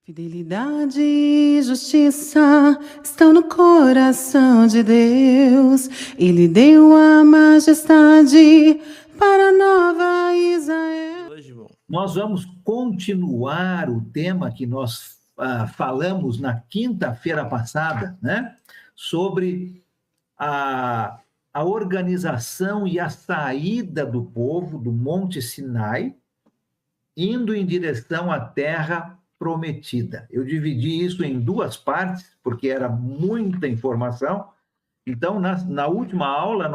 Fidelidade e justiça estão no coração de Deus. Ele deu a majestade para a nova Israel. Hoje, irmão, nós vamos continuar o tema que nós falamos na quinta-feira passada, né? Sobre a organização e a saída do povo do Monte Sinai, indo em direção à terra prometida. Eu dividi isso em duas partes, porque era muita informação. Então, na última aula,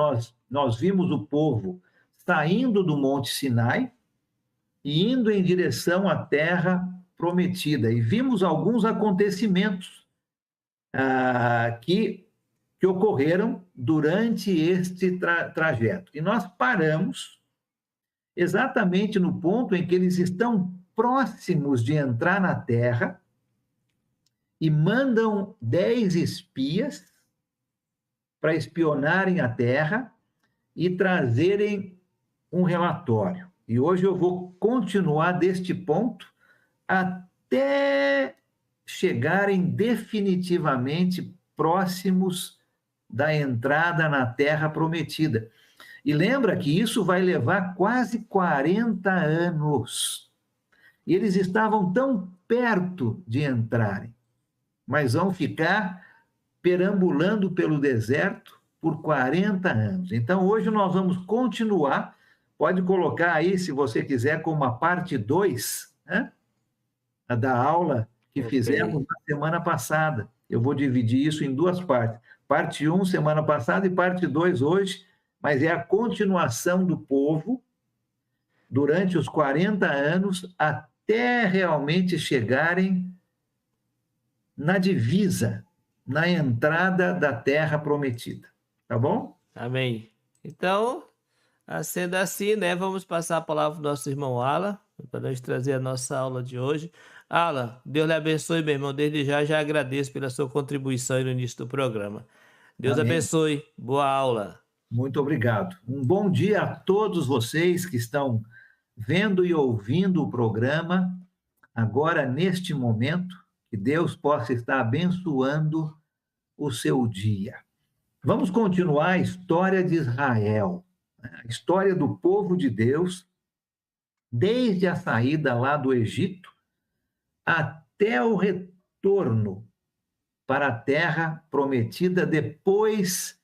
nós vimos o povo saindo do Monte Sinai e indo em direção à terra prometida. E vimos alguns acontecimentos que ocorreram durante este trajeto. E nós paramos exatamente no ponto em que eles estão próximos de entrar na terra e mandam 10 espias para espionarem a terra e trazerem um relatório. E hoje eu vou continuar deste ponto até chegarem definitivamente próximos da entrada na terra prometida. E lembra que isso vai levar quase 40 anos. E eles estavam tão perto de entrarem, mas vão ficar perambulando pelo deserto por 40 anos. Então, hoje nós vamos continuar. Pode colocar aí, se você quiser, como a parte 2, né, da aula que fizemos na semana passada. Eu vou dividir isso em duas partes. Parte 1, semana passada, e parte 2 hoje, mas é a continuação do povo durante os 40 anos até realmente chegarem na divisa, na entrada da terra prometida. Tá bom? Amém. Então, sendo assim, né, vamos passar a palavra para o nosso irmão Alan, para nós trazer a nossa aula de hoje. Alan, Deus lhe abençoe, meu irmão. Desde já agradeço pela sua contribuição no início do programa. Deus Amém. Abençoe. Boa aula. Muito obrigado. Um bom dia a todos vocês que estão vendo e ouvindo o programa agora, neste momento. Que Deus possa estar abençoando o seu dia. Vamos continuar a história de Israel, a história do povo de Deus, desde a saída lá do Egito até o retorno para a terra prometida depois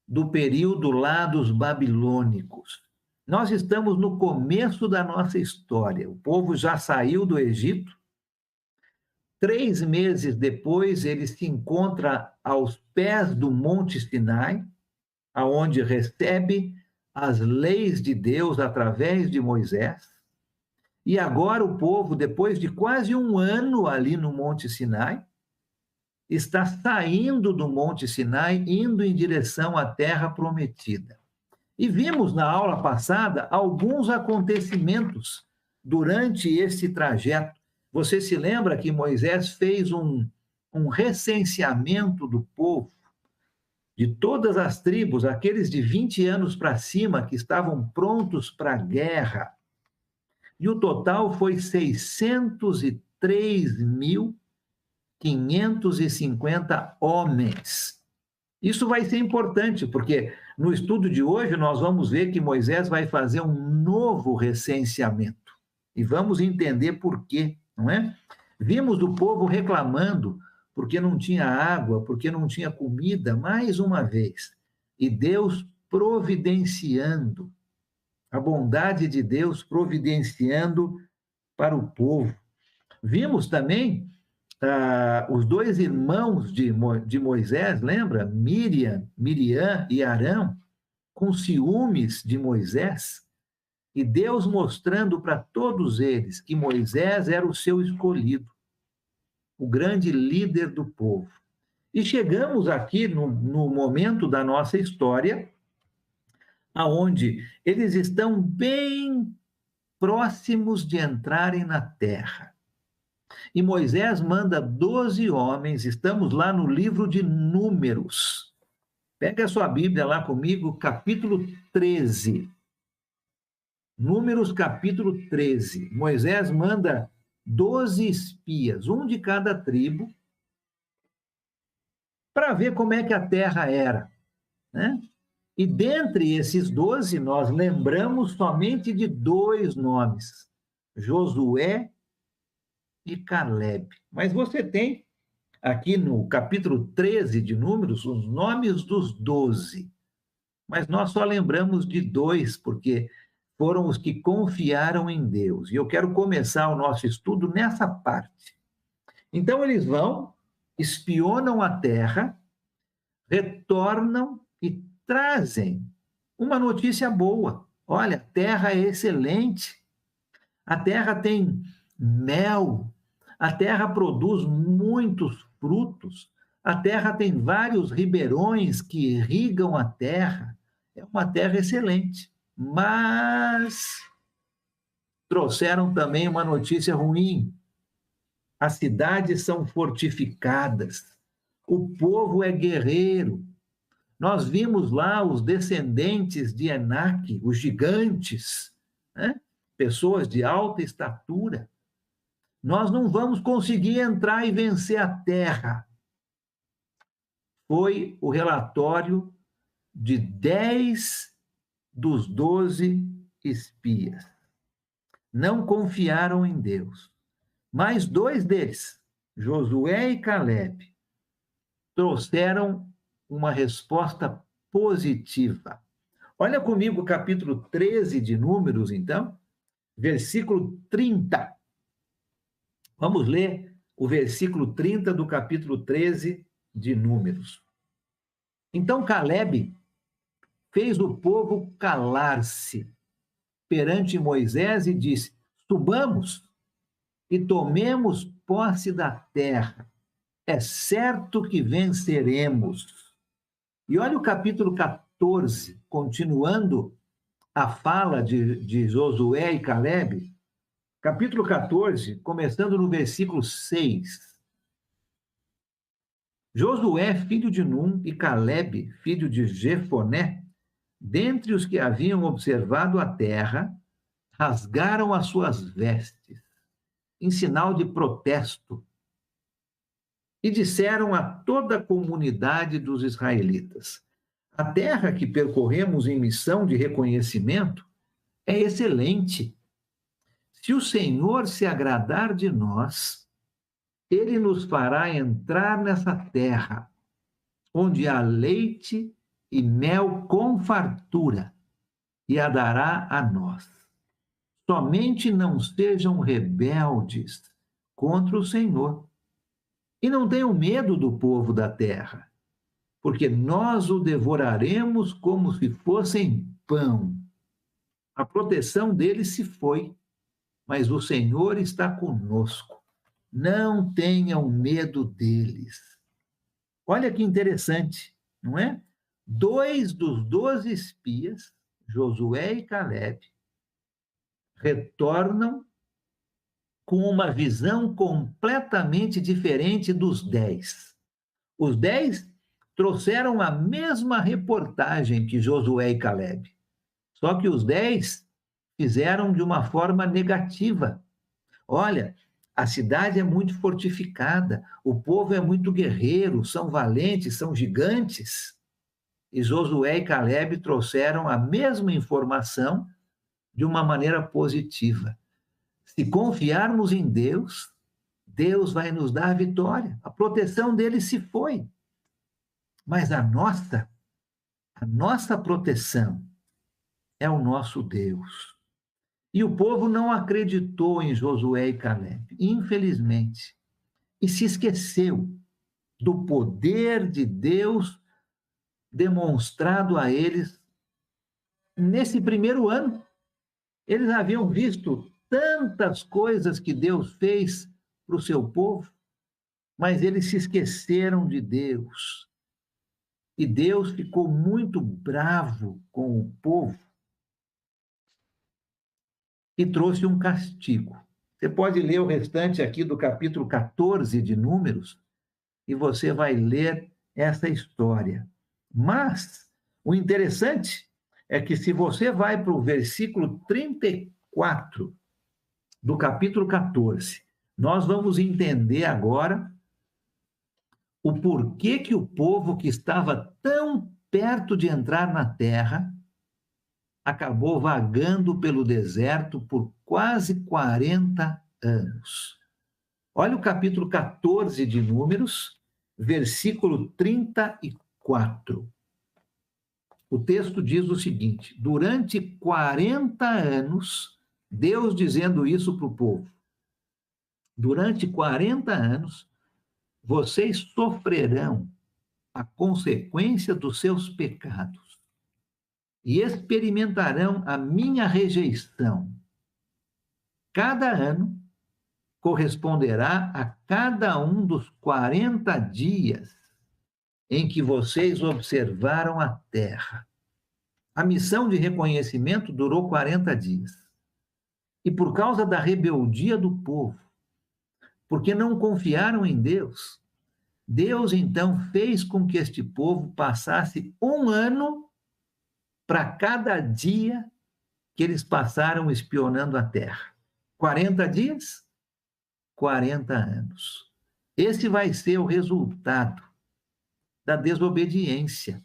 do período lá dos babilônicos. Nós estamos no começo da nossa história. O povo já saiu do Egito. 3 meses depois, ele se encontra aos pés do Monte Sinai, aonde recebe as leis de Deus através de Moisés. E agora o povo, depois de quase um ano ali no Monte Sinai, está saindo do Monte Sinai, indo em direção à terra prometida. E vimos na aula passada alguns acontecimentos durante esse trajeto. Você se lembra que Moisés fez um recenseamento do povo, de todas as tribos, aqueles de 20 anos para cima que estavam prontos para a guerra. E o total foi 603.550 homens. Isso vai ser importante, porque no estudo de hoje nós vamos ver que Moisés vai fazer um novo recenseamento. E vamos entender por quê, não é? Vimos o povo reclamando porque não tinha água, porque não tinha comida, mais uma vez. E Deus providenciando, a bondade de Deus providenciando para o povo. Vimos também os 2 irmãos de Moisés, lembra? Miriam e Arão, com ciúmes de Moisés, e Deus mostrando para todos eles que Moisés era o seu escolhido, o grande líder do povo. E chegamos aqui no momento da nossa história, aonde eles estão bem próximos de entrarem na terra. E Moisés manda 12 homens, estamos lá no livro de Números. Pega a sua Bíblia lá comigo, capítulo 13. Números, capítulo 13. Moisés manda 12 espias, um de cada tribo, para ver como é que a terra era, né? E dentre esses 12, nós lembramos somente de 2 nomes, Josué e Caleb. Mas você tem aqui no capítulo 13 de Números os nomes dos 12. Mas nós só lembramos de 2, porque foram os que confiaram em Deus. E eu quero começar o nosso estudo nessa parte. Então, eles vão, espionam a terra, retornam e trazem uma notícia boa. Olha, a terra é excelente. A terra tem mel. A terra produz muitos frutos. A terra tem vários ribeirões que irrigam a terra. É uma terra excelente. Mas trouxeram também uma notícia ruim. As cidades são fortificadas. O povo é guerreiro. Nós vimos lá os descendentes de Enaque, os gigantes, né? Pessoas de alta estatura. Nós não vamos conseguir entrar e vencer a terra. Foi o relatório de 10 dos 12 espias. Não confiaram em Deus. Mas 2 deles, Josué e Caleb, trouxeram uma resposta positiva. Olha comigo o capítulo 13 de Números, então, versículo 30. Vamos ler o versículo 30 do capítulo 13 de Números. Então Caleb fez o povo calar-se perante Moisés e disse: subamos e tomemos posse da terra. É certo que venceremos. E olha o capítulo 14, continuando a fala de Josué e Caleb. Capítulo 14, começando no versículo 6. Josué, filho de Num, e Caleb, filho de Jefoné, dentre os que haviam observado a terra, rasgaram as suas vestes, em sinal de protesto, e disseram a toda a comunidade dos israelitas: a terra que percorremos em missão de reconhecimento é excelente. Se o Senhor se agradar de nós, ele nos fará entrar nessa terra, onde há leite e mel com fartura, e a dará a nós. Somente não sejam rebeldes contra o Senhor. E não tenham medo do povo da terra, porque nós o devoraremos como se fossem pão. A proteção deles se foi, mas o Senhor está conosco. Não tenham medo deles. Olha que interessante, não é? 2 dos 12 espias, Josué e Caleb, retornam com uma visão completamente diferente dos 10. Os 10 trouxeram a mesma reportagem que Josué e Caleb, só que os 10 fizeram de uma forma negativa. Olha, a cidade é muito fortificada, o povo é muito guerreiro, são valentes, são gigantes. E Josué e Caleb trouxeram a mesma informação de uma maneira positiva. Se confiarmos em Deus, Deus vai nos dar a vitória. A proteção dele se foi. Mas a nossa proteção é o nosso Deus. E o povo não acreditou em Josué e Caleb, infelizmente, e se esqueceu do poder de Deus demonstrado a eles nesse primeiro ano. Eles haviam visto tantas coisas que Deus fez para o seu povo, mas eles se esqueceram de Deus. E Deus ficou muito bravo com o povo e trouxe um castigo. Você pode ler o restante aqui do capítulo 14 de Números e você vai ler essa história. Mas o interessante é que se você vai para o versículo 34 do capítulo 14 nós vamos entender agora o porquê que o povo que estava tão perto de entrar na terra acabou vagando pelo deserto por quase 40 anos. Olha o capítulo 14 de Números, versículo 34. O texto diz o seguinte: durante 40 anos, Deus dizendo isso para o povo, durante 40 anos, vocês sofrerão a consequência dos seus pecados e experimentarão a minha rejeição. Cada ano corresponderá a cada um dos 40 dias em que vocês observaram a terra. A missão de reconhecimento durou 40 dias. E por causa da rebeldia do povo, porque não confiaram em Deus, Deus então fez com que este povo passasse 1 ano para cada dia que eles passaram espionando a terra. 40 dias, 40 anos. Esse vai ser o resultado da desobediência,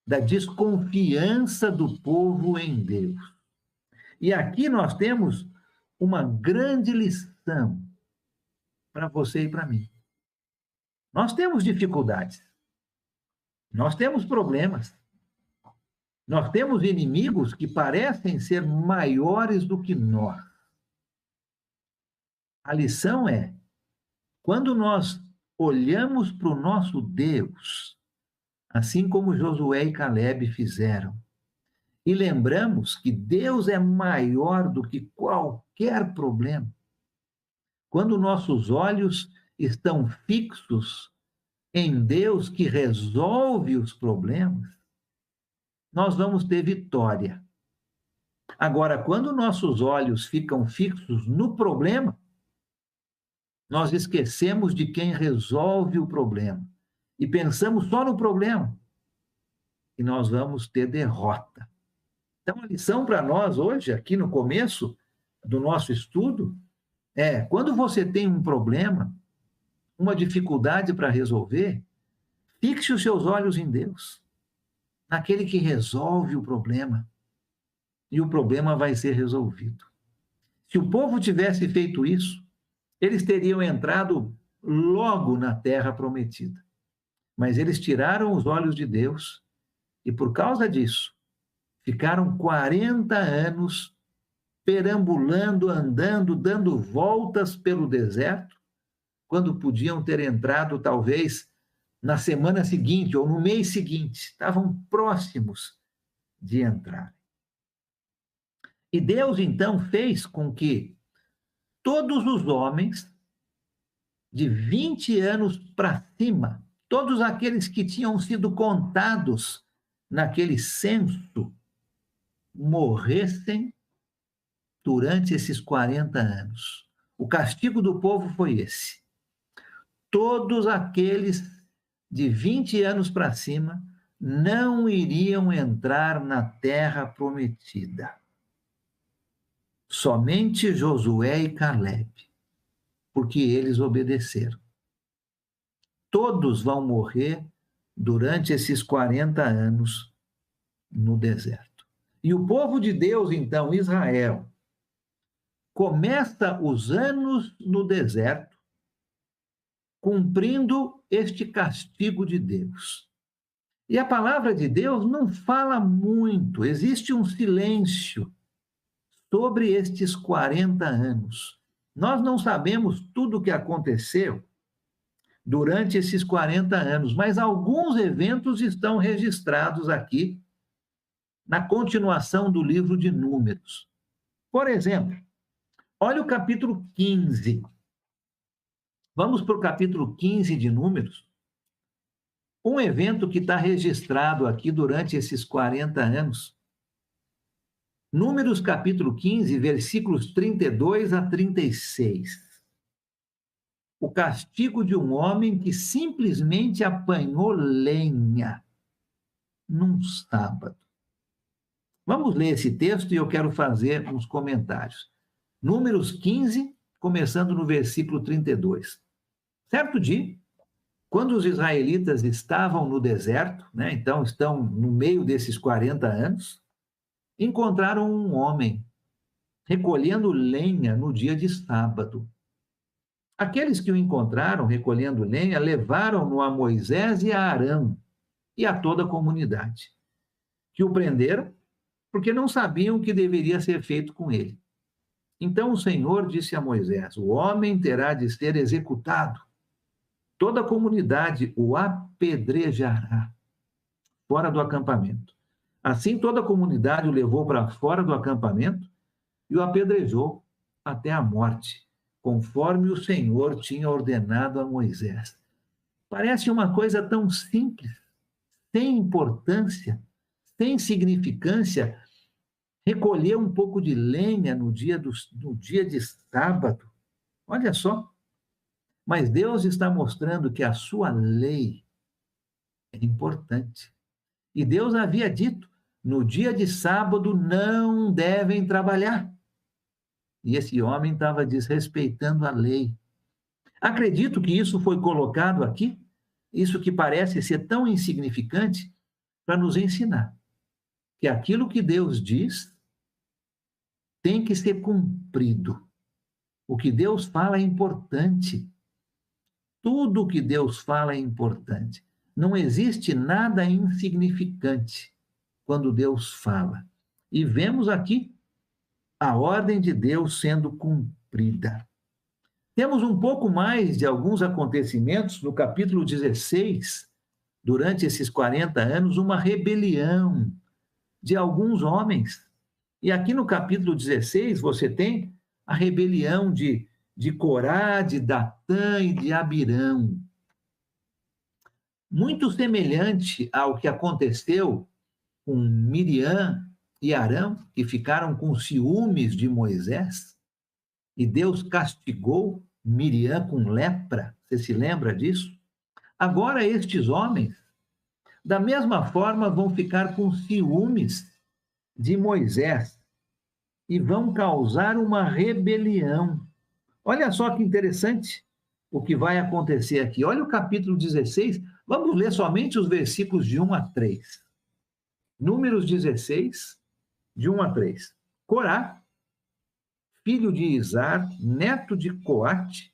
da desconfiança do povo em Deus. E aqui nós temos uma grande lição para você e para mim. Nós temos dificuldades, nós temos problemas, nós temos inimigos que parecem ser maiores do que nós. A lição é, quando nós olhamos para o nosso Deus, assim como Josué e Caleb fizeram, e lembramos que Deus é maior do que qualquer problema, quando nossos olhos estão fixos em Deus que resolve os problemas, nós vamos ter vitória. Agora, quando nossos olhos ficam fixos no problema, nós esquecemos de quem resolve o problema e pensamos só no problema e nós vamos ter derrota. Então, a lição para nós hoje, aqui no começo do nosso estudo, é: quando você tem um problema, uma dificuldade para resolver, fixe os seus olhos em Deus, naquele que resolve o problema, e o problema vai ser resolvido. Se o povo tivesse feito isso, eles teriam entrado logo na terra prometida. Mas eles tiraram os olhos de Deus e, por causa disso, ficaram 40 anos perambulando, andando, dando voltas pelo deserto, quando podiam ter entrado, talvez, na semana seguinte ou no mês seguinte. Estavam próximos de entrar. E Deus, então, fez com que todos os homens de 20 anos para cima, todos aqueles que tinham sido contados naquele censo, morressem durante esses 40 anos. O castigo do povo foi esse. Todos aqueles de 20 anos para cima não iriam entrar na terra prometida. Somente Josué e Caleb, porque eles obedeceram. Todos vão morrer durante esses 40 anos no deserto. E o povo de Deus, então, Israel, começa os anos no deserto, cumprindo este castigo de Deus. E a palavra de Deus não fala muito, existe um silêncio sobre estes 40 anos. Nós não sabemos tudo o que aconteceu durante esses 40 anos, mas alguns eventos estão registrados aqui na continuação do livro de Números. Por exemplo, olha o capítulo 15. Vamos para o capítulo 15 de Números. Um evento que está registrado aqui durante esses 40 anos. Números capítulo 15, versículos 32 a 36. O castigo de um homem que simplesmente apanhou lenha num sábado. Vamos ler esse texto e eu quero fazer uns comentários. Números 15, começando no versículo 32. Certo dia, quando os israelitas estavam no deserto, né, então estão no meio desses 40 anos, encontraram um homem recolhendo lenha no dia de sábado. Aqueles que o encontraram recolhendo lenha levaram-no a Moisés e a Arão e a toda a comunidade, que o prenderam porque não sabiam o que deveria ser feito com ele. Então o Senhor disse a Moisés: o homem terá de ser executado. Toda a comunidade o apedrejará fora do acampamento. Assim toda a comunidade o levou para fora do acampamento e o apedrejou até a morte, conforme o Senhor tinha ordenado a Moisés. Parece uma coisa tão simples, sem importância, sem significância, recolher um pouco de lenha no dia de sábado. Olha só. Mas Deus está mostrando que a sua lei é importante. E Deus havia dito: no dia de sábado não devem trabalhar. E esse homem estava desrespeitando a lei. Acredito que isso foi colocado aqui, isso que parece ser tão insignificante, para nos ensinar que aquilo que Deus diz tem que ser cumprido. O que Deus fala é importante. Tudo o que Deus fala é importante. Não existe nada insignificante quando Deus fala. E vemos aqui a ordem de Deus sendo cumprida. Temos um pouco mais de alguns acontecimentos no capítulo 16, durante esses 40 anos, uma rebelião de alguns homens. E aqui no capítulo 16 você tem a rebelião de Corá, de Datã e de Abirão. Muito semelhante ao que aconteceu com Miriam e Arão, que ficaram com ciúmes de Moisés, e Deus castigou Miriam com lepra. Você se lembra disso? Agora estes homens, da mesma forma, vão ficar com ciúmes de Moisés e vão causar uma rebelião. Olha só que interessante o que vai acontecer aqui. Olha o capítulo 16, vamos ler somente os versículos de 1 a 3. Números 16, de 1 a 3. Corá, filho de Izar, neto de Coate,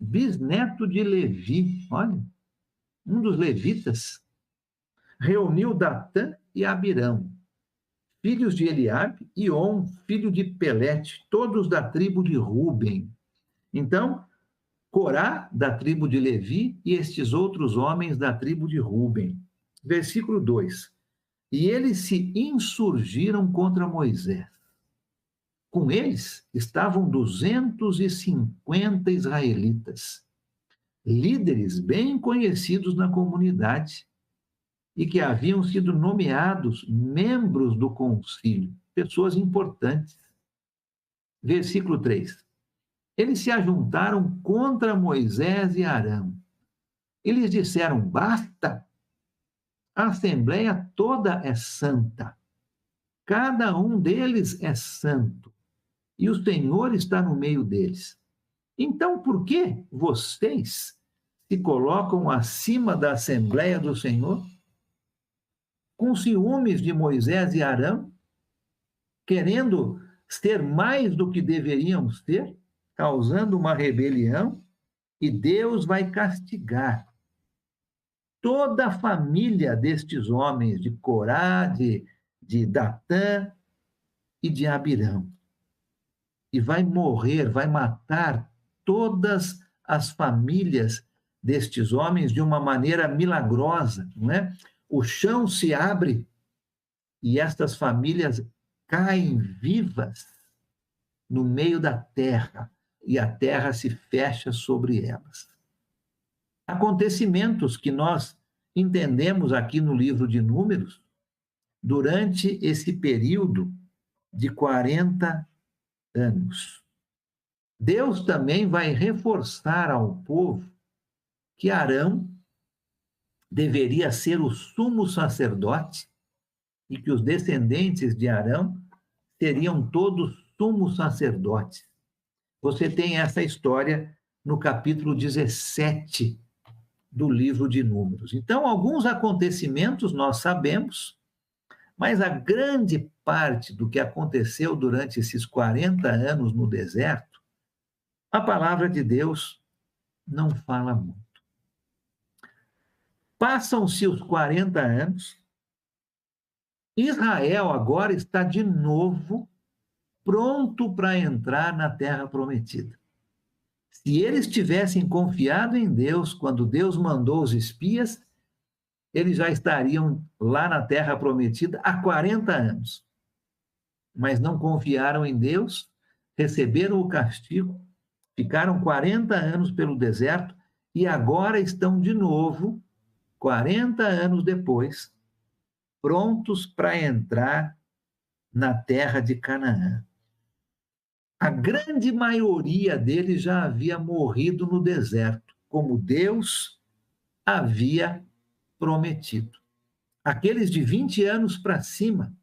bisneto de Levi, olha, um dos levitas, reuniu Datã e Abirão, filhos de Eliabe, e On, filho de Pelete, todos da tribo de Ruben. Então, Corá, da tribo de Levi, e estes outros homens da tribo de Ruben. Versículo 2. E eles se insurgiram contra Moisés. Com eles estavam 250 israelitas, líderes bem conhecidos na comunidade e que haviam sido nomeados membros do concílio, pessoas importantes. Versículo 3. Eles se ajuntaram contra Moisés e Arão. Eles disseram: basta, a assembleia toda é santa, cada um deles é santo, e o Senhor está no meio deles. Então, por que vocês se colocam acima da assembleia do Senhor? Com ciúmes de Moisés e Arão, querendo ser mais do que deveriam ser, causando uma rebelião, e Deus vai castigar toda a família destes homens, de Corá, de Datã e de Abirão. E vai morrer, vai matar todas as famílias destes homens de uma maneira milagrosa, não é? O chão se abre e estas famílias caem vivas no meio da terra, e a terra se fecha sobre elas. Acontecimentos que nós entendemos aqui no livro de Números durante esse período de 40 anos. Deus também vai reforçar ao povo que Arão deveria ser o sumo sacerdote e que os descendentes de Arão seriam todos sumos sacerdotes. você tem essa história no capítulo 17 do livro de Números. Então, alguns acontecimentos nós sabemos, mas a grande parte do que aconteceu durante esses 40 anos no deserto, a palavra de Deus não fala muito. Passam-se os 40 anos, Israel agora está de novo pronto para entrar na Terra Prometida. Se eles tivessem confiado em Deus quando Deus mandou os espias, eles já estariam lá na Terra Prometida há 40 anos. Mas não confiaram em Deus, receberam o castigo, ficaram 40 anos pelo deserto e agora estão de novo, 40 anos depois, prontos para entrar na terra de Canaã. A grande maioria deles já havia morrido no deserto, como Deus havia prometido. Aqueles de 20 anos para cima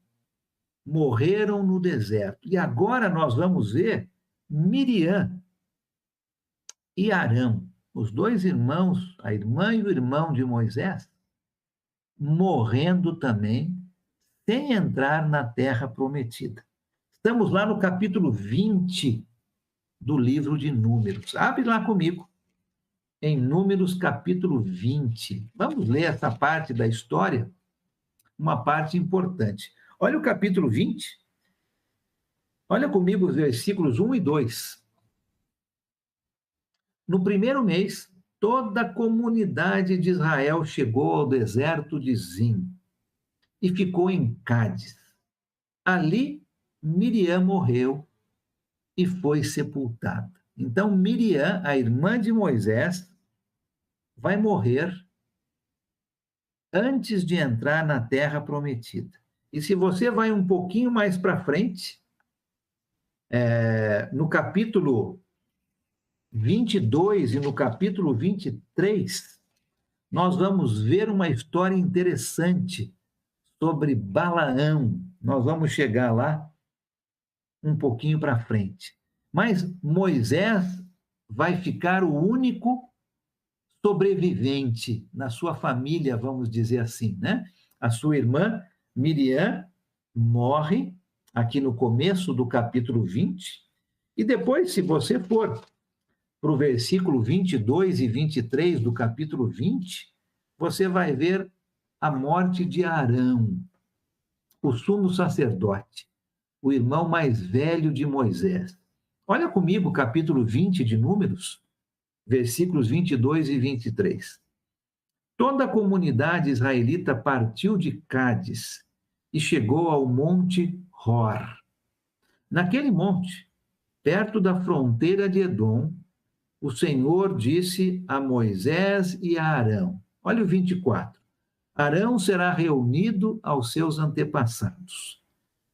morreram no deserto. E agora nós vamos ver Miriam e Arão, os dois irmãos, a irmã e o irmão de Moisés, morrendo também, sem entrar na terra prometida. Estamos lá no capítulo 20 do livro de Números. Abre lá comigo, em Números capítulo 20. Vamos ler essa parte da história, uma parte importante. Olha o capítulo 20. Olha comigo os versículos 1 e 2. No primeiro mês, toda a comunidade de Israel chegou ao deserto de Zim e ficou em Cádiz. Ali, Miriam morreu e foi sepultada. Então, Miriam, a irmã de Moisés, vai morrer antes de entrar na terra prometida. E se você vai um pouquinho mais para frente, no capítulo 22 e no capítulo 23, nós vamos ver uma história interessante sobre Balaão. Nós vamos chegar lá um pouquinho para frente. Mas Moisés vai ficar o único sobrevivente na sua família, vamos dizer assim, né? A sua irmã Miriam morre aqui no começo do capítulo 20, e depois, se você for para o versículo 22 e 23 do capítulo 20, você vai ver a morte de Arão, o sumo sacerdote, o irmão mais velho de Moisés. Olha comigo o capítulo 20 de Números, versículos 22 e 23. Toda a comunidade israelita partiu de Cádiz e chegou ao monte Hor. Naquele monte, perto da fronteira de Edom, o Senhor disse a Moisés e a Arão. Olha o 24. Arão será reunido aos seus antepassados.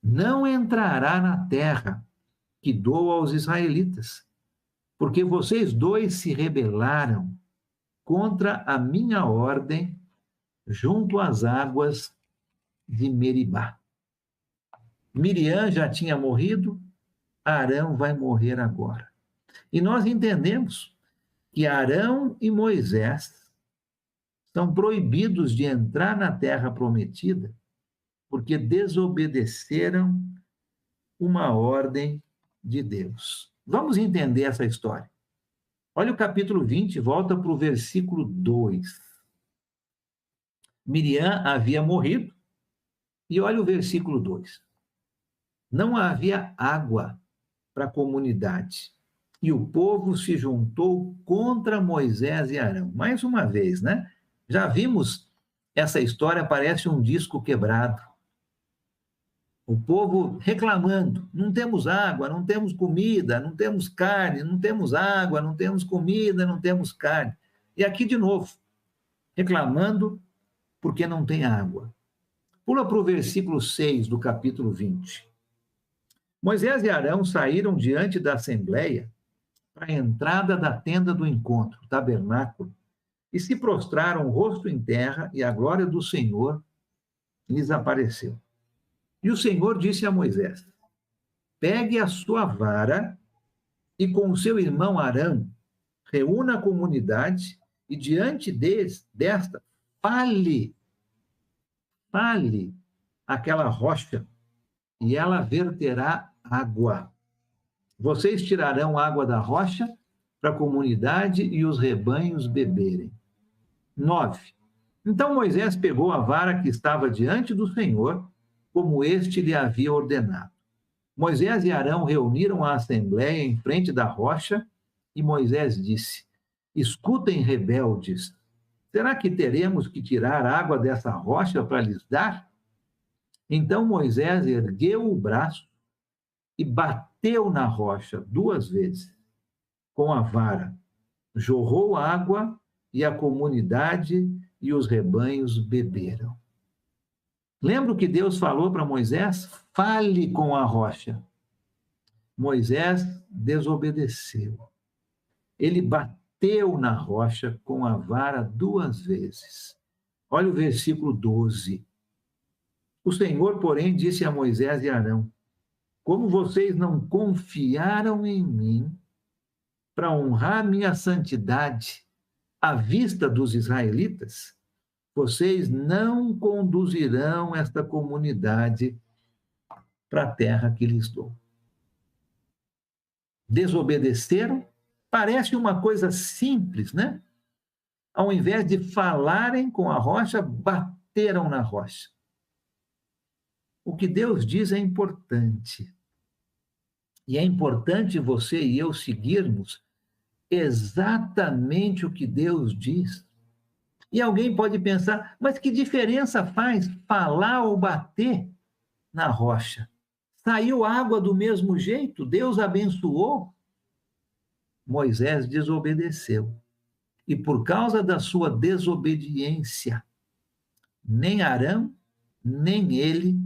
Não entrará na terra que dou aos israelitas, porque vocês dois se rebelaram contra a minha ordem junto às águas de Meribá. Miriam já tinha morrido, Arão vai morrer agora. E nós entendemos que Arão e Moisés são proibidos de entrar na terra prometida porque desobedeceram uma ordem de Deus. Vamos entender essa história. Olha o capítulo 20, volta para o versículo 2. Miriam havia morrido, e olha o versículo 2. Não havia água para a comunidade, e o povo se juntou contra Moisés e Arão. Mais uma vez, né? Já vimos essa história, parece um disco quebrado. O povo reclamando, não temos água, não temos comida, não temos carne, não temos água, não temos comida, não temos carne. E aqui de novo, reclamando porque não tem água. Pula para o versículo 6 do capítulo 20. Moisés e Arão saíram diante da assembleia para a entrada da tenda do encontro, o tabernáculo, e se prostraram o rosto em terra, e a glória do Senhor lhes apareceu. E o Senhor disse a Moisés: pegue a sua vara e com o seu irmão Arão, reúna a comunidade e diante desta, fale aquela rocha e ela verterá água. Vocês tirarão água da rocha para a comunidade e os rebanhos beberem. 9. Então Moisés pegou a vara que estava diante do Senhor, como este lhe havia ordenado. Moisés e Arão reuniram a assembleia em frente da rocha, e Moisés disse: escutem, rebeldes, será que teremos que tirar água dessa rocha para lhes dar? Então Moisés ergueu o braço e bateu na rocha 2 vezes com a vara. Jorrou água e a comunidade e os rebanhos beberam. Lembra o que Deus falou para Moisés? Fale com a rocha. Moisés desobedeceu. Ele bateu na rocha com a vara 2 vezes. Olha o versículo 12. O Senhor, porém, disse a Moisés e Arão: como vocês não confiaram em mim para honrar minha santidade à vista dos israelitas, vocês não conduzirão esta comunidade para a terra que lhes dou. Desobedeceram? Parece uma coisa simples, né? Ao invés de falarem com a rocha, bateram na rocha. O que Deus diz é importante. E é importante você e eu seguirmos exatamente o que Deus diz. E alguém pode pensar, mas que diferença faz falar ou bater na rocha? Saiu água do mesmo jeito? Deus abençoou? Moisés desobedeceu. E por causa da sua desobediência, nem Arão, nem ele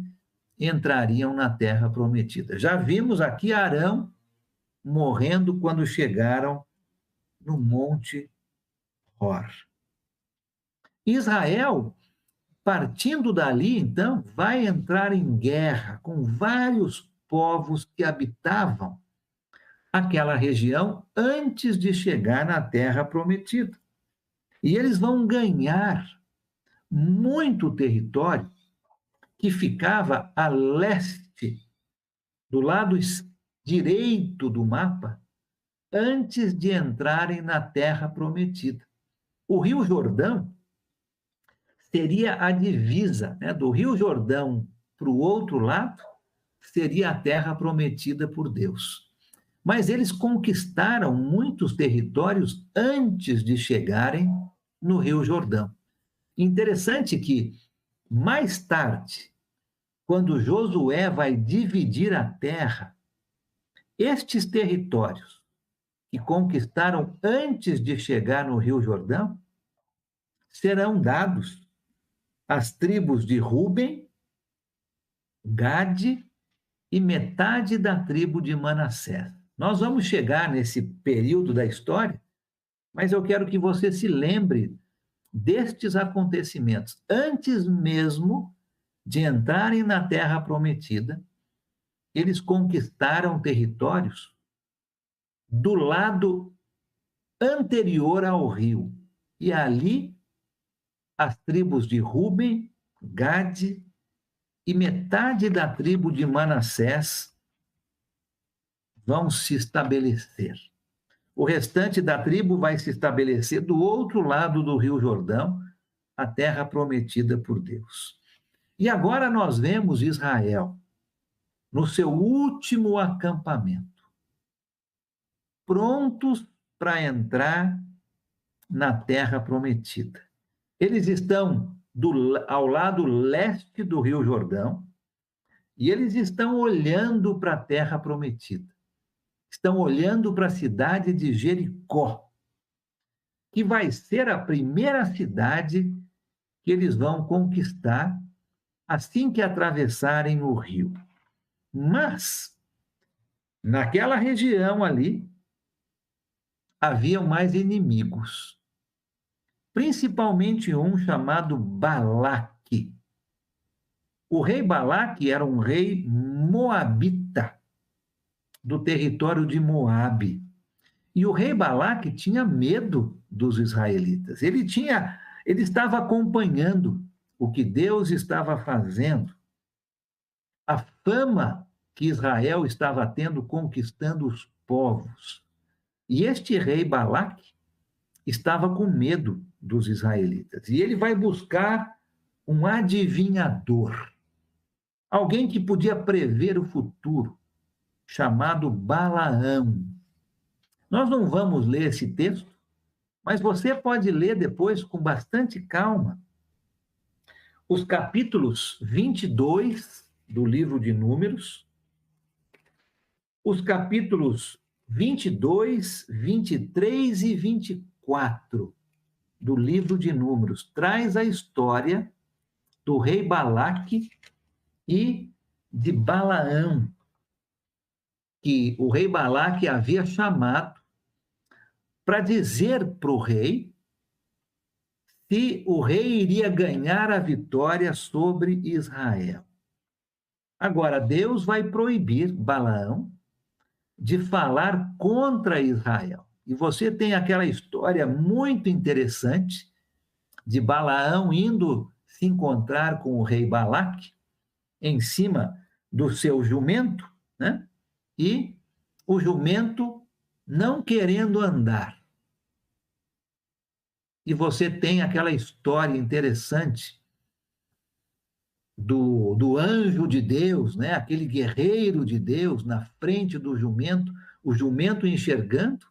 entrariam na terra prometida. Já vimos aqui Arão morrendo quando chegaram no Monte Hor. Israel, partindo dali, então, vai entrar em guerra com vários povos que habitavam aquela região antes de chegar na terra prometida. E eles vão ganhar muito território que ficava a leste, do lado direito do mapa, antes de entrarem na terra prometida. O Rio Jordão seria a divisa, né? Do Rio Jordão para o outro lado, seria a terra prometida por Deus. Mas eles conquistaram muitos territórios antes de chegarem no Rio Jordão. Interessante que, mais tarde, quando Josué vai dividir a terra, estes territórios que conquistaram antes de chegar no Rio Jordão serão dados às tribos de Ruben, Gade e metade da tribo de Manassés. Nós vamos chegar nesse período da história, mas eu quero que você se lembre destes acontecimentos. Antes mesmo de entrarem na terra prometida, eles conquistaram territórios do lado anterior ao rio. E ali, as tribos de Ruben, Gade e metade da tribo de Manassés vão se estabelecer. O restante da tribo vai se estabelecer do outro lado do Rio Jordão, a terra prometida por Deus. E agora nós vemos Israel no seu último acampamento, prontos para entrar na terra prometida. Eles estão ao lado leste do Rio Jordão e eles estão olhando para a terra prometida. Estão olhando para a cidade de Jericó, que vai ser a primeira cidade que eles vão conquistar assim que atravessarem o rio. Mas, naquela região ali, haviam mais inimigos, principalmente um chamado Balaque. O rei Balaque era um rei moabita, do território de Moabe. E o rei Balaque tinha medo dos israelitas. Ele estava acompanhando o que Deus estava fazendo, a fama que Israel estava tendo conquistando os povos. E este rei Balaque estava com medo dos israelitas. E ele vai buscar um adivinhador, alguém que podia prever o futuro, chamado Balaão. Nós não vamos ler esse texto, mas você pode ler depois com bastante calma os capítulos 22 do livro de Números, os capítulos 22, 23 e 24 do livro de Números. Traz a história do rei Balaque e de Balaão, que o rei Balaque havia chamado para dizer para o rei se o rei iria ganhar a vitória sobre Israel. Agora, Deus vai proibir Balaão de falar contra Israel. E você tem aquela história muito interessante de Balaão indo se encontrar com o rei Balaque em cima do seu jumento, né? E o jumento não querendo andar. E você tem aquela história interessante do anjo de Deus, né? Aquele guerreiro de Deus na frente do jumento, o jumento enxergando,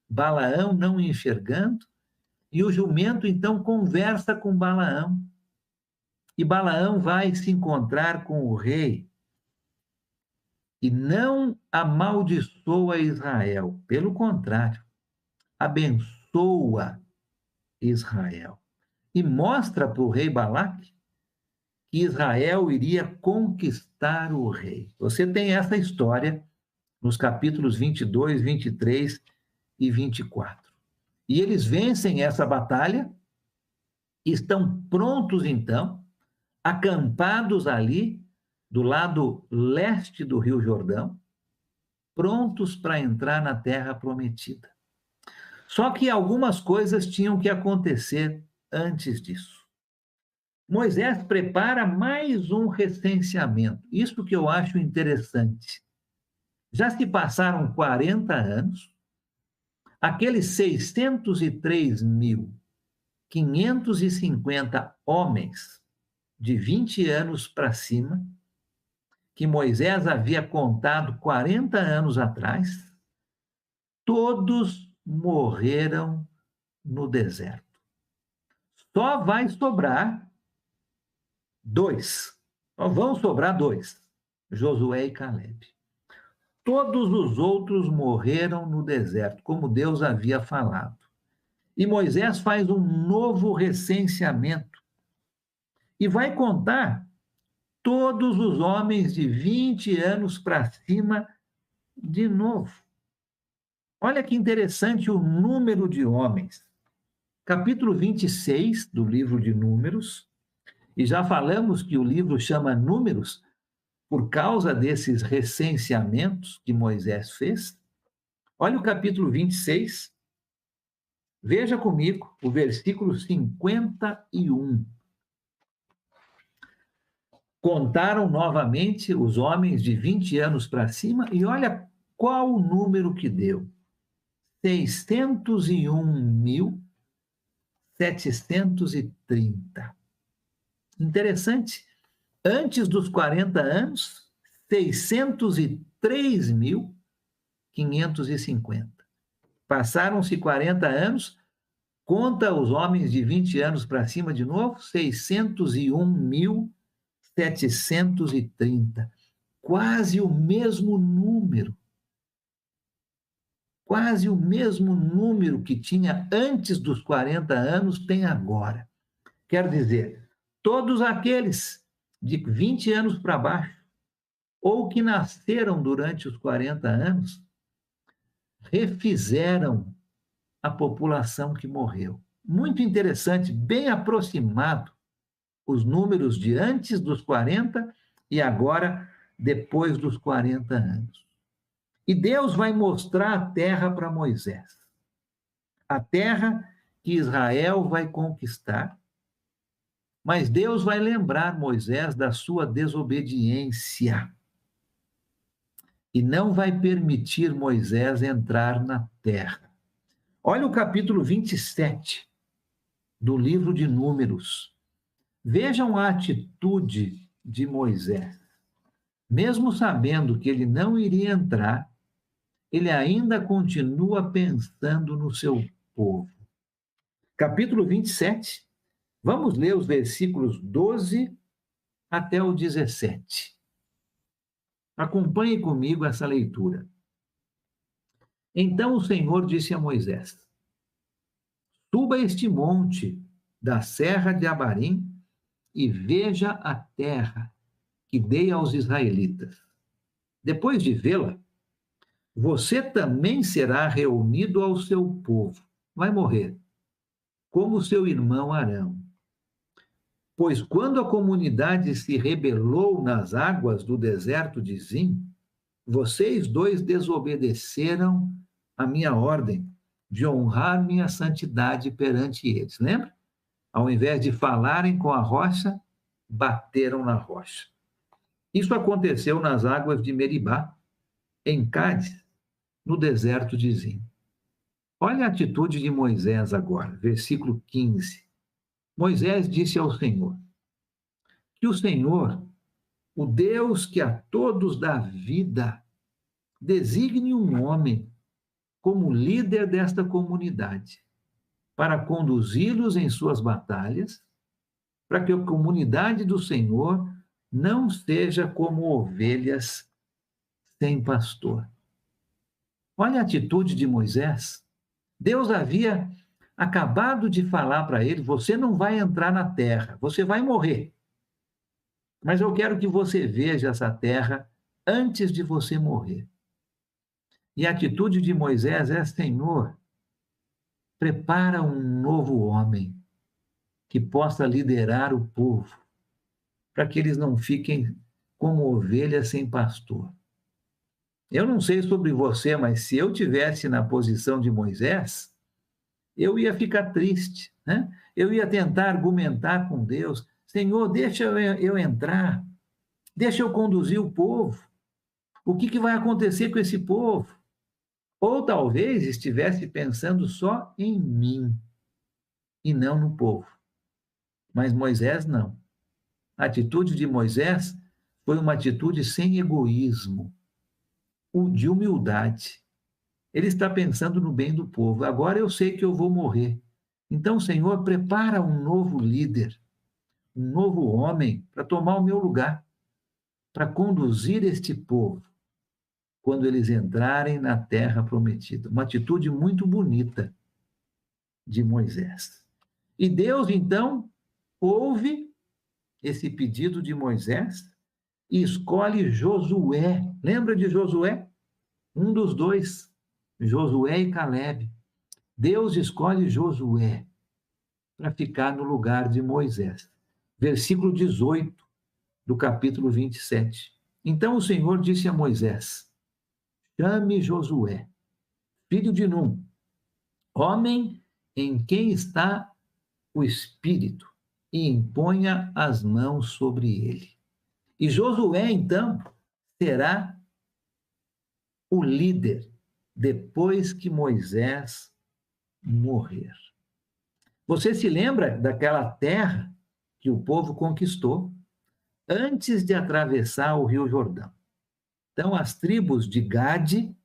Balaão não enxergando, e o jumento então conversa com Balaão. E Balaão vai se encontrar com o rei e não amaldiçoa Israel, pelo contrário, abençoa Israel. E mostra para o rei Balaque que Israel iria conquistar o rei. Você tem essa história nos capítulos 22, 23 e 24. E eles vencem essa batalha, estão prontos então, acampados ali do lado leste do Rio Jordão, prontos para entrar na terra prometida. Só que algumas coisas tinham que acontecer antes disso. Moisés prepara mais um recenseamento. Isso que eu acho interessante. Já se passaram 40 anos, aqueles 603.550 homens de 20 anos para cima, que Moisés havia contado 40 anos atrás, todos morreram no deserto. Só vai sobrar 2. Só vão sobrar 2, Josué e Calebe. Todos os outros morreram no deserto, como Deus havia falado. E Moisés faz um novo recenseamento e vai contar todos os homens de 20 anos para cima de novo. Olha que interessante o número de homens. Capítulo 26 do livro de Números, e já falamos que o livro chama Números por causa desses recenseamentos que Moisés fez. Olha o capítulo 26, veja comigo o versículo 51. Contaram novamente os homens de 20 anos para cima e olha qual o número que deu. 601.730. Interessante. Antes dos 40 anos, 603.550. Passaram-se 40 anos, conta os homens de 20 anos para cima de novo, 601.730. Quase o mesmo número. Quase o mesmo número que tinha antes dos 40 anos tem agora. Quer dizer, todos aqueles de 20 anos para baixo, ou que nasceram durante os 40 anos, refizeram a população que morreu. Muito interessante, bem aproximado os números de antes dos 40 e agora depois dos 40 anos. E Deus vai mostrar a terra para Moisés. A terra que Israel vai conquistar. Mas Deus vai lembrar Moisés da sua desobediência. E não vai permitir Moisés entrar na terra. Olha o capítulo 27 do livro de Números. Vejam a atitude de Moisés. Mesmo sabendo que ele não iria entrar, ele ainda continua pensando no seu povo. Capítulo 27, vamos ler os versículos 12 até o 17. Acompanhe comigo essa leitura. Então o Senhor disse a Moisés: suba este monte da serra de Abarim e veja a terra que dei aos israelitas. Depois de vê-la, você também será reunido ao seu povo. Vai morrer, como seu irmão Arão. Pois quando a comunidade se rebelou nas águas do deserto de Zim, vocês dois desobedeceram a minha ordem de honrar minha santidade perante eles. Lembra? Ao invés de falarem com a rocha, bateram na rocha. Isso aconteceu nas águas de Meribá, em Cádiz, no deserto de Zim. Olha a atitude de Moisés agora, versículo 15. Moisés disse ao Senhor: que o Senhor, o Deus que a todos dá vida, designe um homem como líder desta comunidade, para conduzi-los em suas batalhas, para que a comunidade do Senhor não seja como ovelhas sem pastor. Olha a atitude de Moisés. Deus havia acabado de falar para ele: você não vai entrar na terra, você vai morrer. Mas eu quero que você veja essa terra antes de você morrer. E a atitude de Moisés é: Senhor, prepara um novo homem que possa liderar o povo, para que eles não fiquem como ovelhas sem pastor. Eu não sei sobre você, mas se eu tivesse na posição de Moisés, eu ia ficar triste, né? Eu ia tentar argumentar com Deus: Senhor, deixa eu entrar, deixa eu conduzir o povo. O que vai acontecer com esse povo? Ou talvez estivesse pensando só em mim e não no povo. Mas Moisés não. A atitude de Moisés foi uma atitude sem egoísmo, de humildade. Ele está pensando no bem do povo. Agora eu sei que eu vou morrer. Então, Senhor, prepara um novo líder, um novo homem para tomar o meu lugar, para conduzir este povo quando eles entrarem na terra prometida. Uma atitude muito bonita de Moisés. E Deus, então, ouve esse pedido de Moisés e escolhe Josué. Lembra de Josué? Um dos dois, Josué e Calebe. Deus escolhe Josué para ficar no lugar de Moisés. Versículo 18 do capítulo 27. Então o Senhor disse a Moisés: chame Josué, filho de Num, homem em quem está o Espírito, e imponha as mãos sobre ele. E Josué, então, será o líder depois que Moisés morrer. Você se lembra daquela terra que o povo conquistou antes de atravessar o Rio Jordão? Então, as tribos de Gade,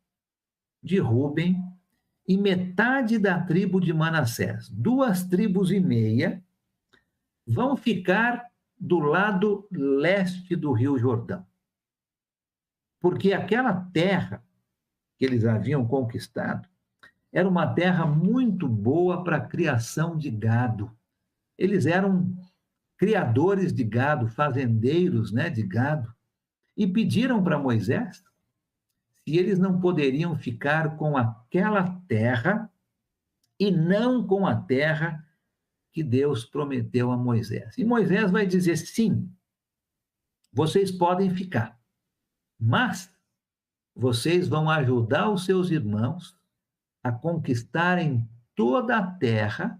de Ruben e metade da tribo de Manassés, 2,5 tribos, vão ficar do lado leste do Rio Jordão. Porque aquela terra que eles haviam conquistado era uma terra muito boa para a criação de gado. Eles eram criadores de gado, fazendeiros, né, de gado, e pediram para Moisés se eles não poderiam ficar com aquela terra e não com a terra que Deus prometeu a Moisés. E Moisés vai dizer: sim, vocês podem ficar, mas vocês vão ajudar os seus irmãos a conquistarem toda a terra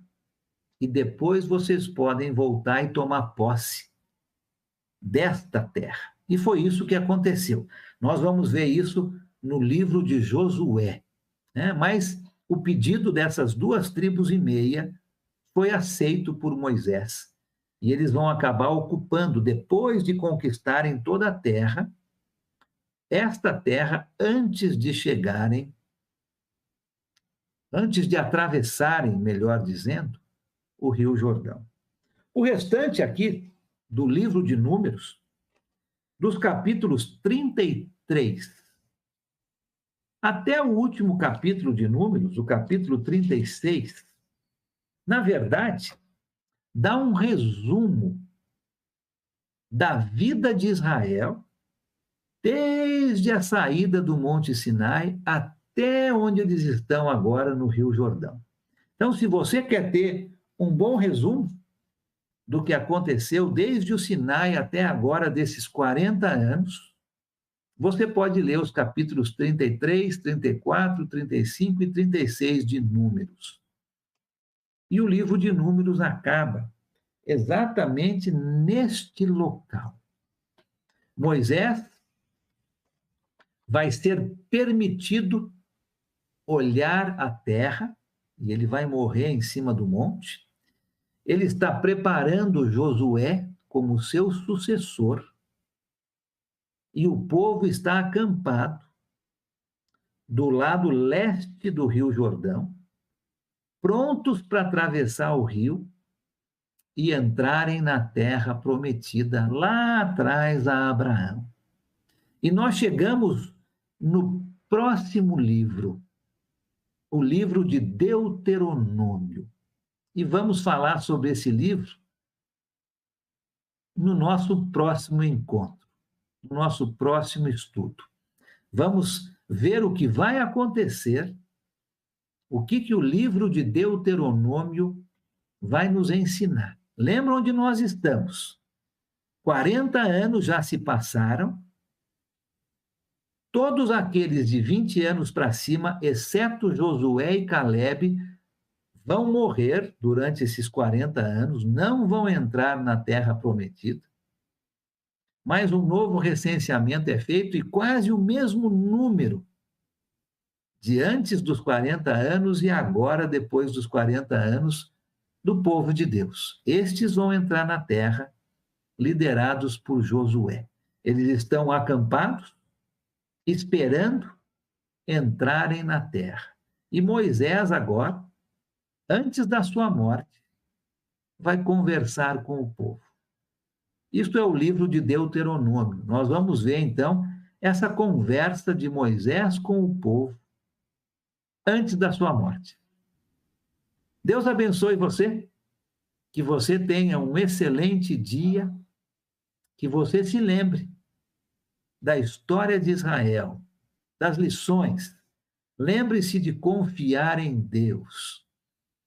e depois vocês podem voltar e tomar posse desta terra. E foi isso que aconteceu. Nós vamos ver isso no livro de Josué, né? Mas o pedido dessas 2,5 tribos foi aceito por Moisés. E eles vão acabar ocupando, depois de conquistarem toda a terra, esta terra antes de atravessarem, melhor dizendo, o Rio Jordão. O restante aqui do livro de Números, dos capítulos 33 até o último capítulo de Números, o capítulo 36, na verdade, dá um resumo da vida de Israel, desde a saída do Monte Sinai até onde eles estão agora no Rio Jordão. Então, se você quer ter um bom resumo do que aconteceu desde o Sinai até agora, desses 40 anos, você pode ler os capítulos 33, 34, 35 e 36 de Números. E o livro de Números acaba exatamente neste local. Moisés vai ser permitido olhar a terra, e ele vai morrer em cima do monte. Ele está preparando Josué como seu sucessor, e o povo está acampado do lado leste do Rio Jordão, prontos para atravessar o rio e entrarem na terra prometida lá atrás a Abraão. E nós chegamos no próximo livro, o livro de Deuteronômio. E vamos falar sobre esse livro no nosso próximo encontro, no nosso próximo estudo. Vamos ver o que vai acontecer, o que o livro de Deuteronômio vai nos ensinar. Lembra onde nós estamos? 40 anos já se passaram. Todos aqueles de 20 anos para cima, exceto Josué e Calebe, vão morrer durante esses 40 anos, não vão entrar na terra prometida. Mas um novo recenseamento é feito e quase o mesmo número de antes dos 40 anos e agora, depois dos 40 anos, do povo de Deus. Estes vão entrar na terra, liderados por Josué. Eles estão acampados, esperando entrarem na terra. E Moisés agora, antes da sua morte, vai conversar com o povo. Isto é o livro de Deuteronômio. Nós vamos ver, então, essa conversa de Moisés com o povo antes da sua morte. Deus abençoe você, que você tenha um excelente dia, que você se lembre da história de Israel, das lições. Lembre-se de confiar em Deus.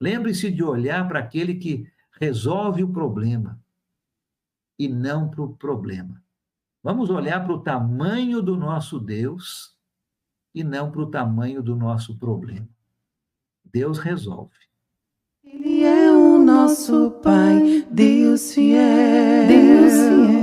Lembre-se de olhar para aquele que resolve o problema e não para o problema. Vamos olhar para o tamanho do nosso Deus e não para o tamanho do nosso problema. Deus resolve. Ele é o nosso Pai, Deus fiel. Deus fiel.